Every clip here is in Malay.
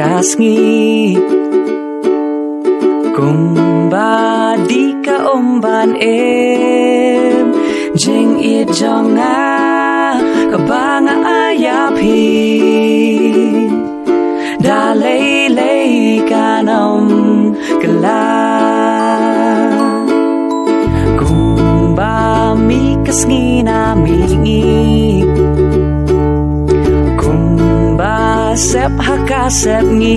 kasngi kumba di ka umban jeng it jonga kabanga ayapi dalay lay kanom kala kumba mi kasngi na mingi sep haka sep ngi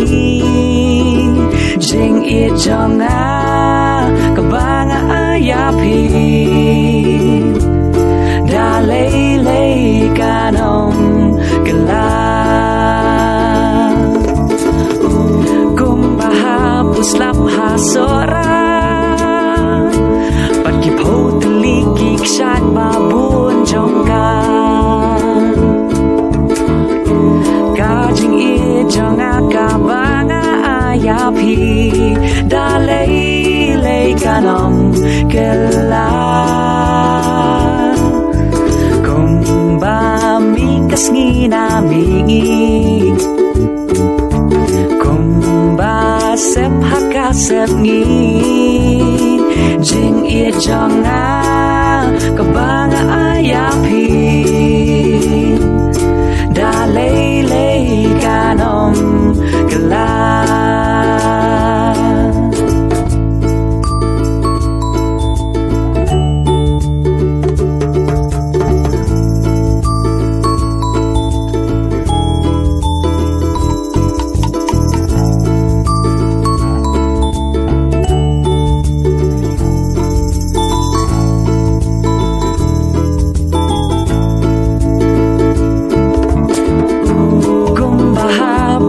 jing it jonga kabanga ayapi dalay lay kanom gala kumbaha puslap hasora pagi potelik shat babun jongka kajing it jonga kabanga ayapi dalay lay kanom kela kumba mi kasngi na mingi kumba sep haka sep ngi jing it jonga kabanga ayapi dalay lay kanom kala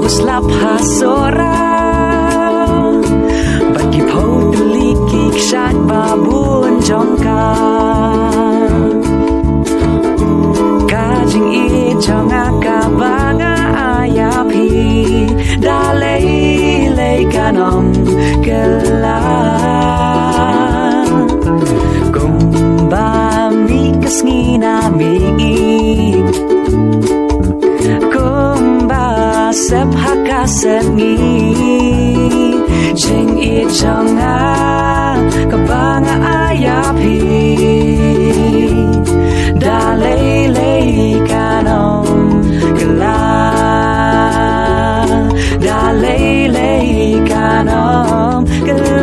slap hasora bagi poteliki shat babun jongka kajing it jonga kabanga ayapi dalay lay kanom kela kumba mi kasngi na mingi sep haka sep ngi jing it jonga kabanga ayapi dalay lay kanom kala dalay lay kanom kala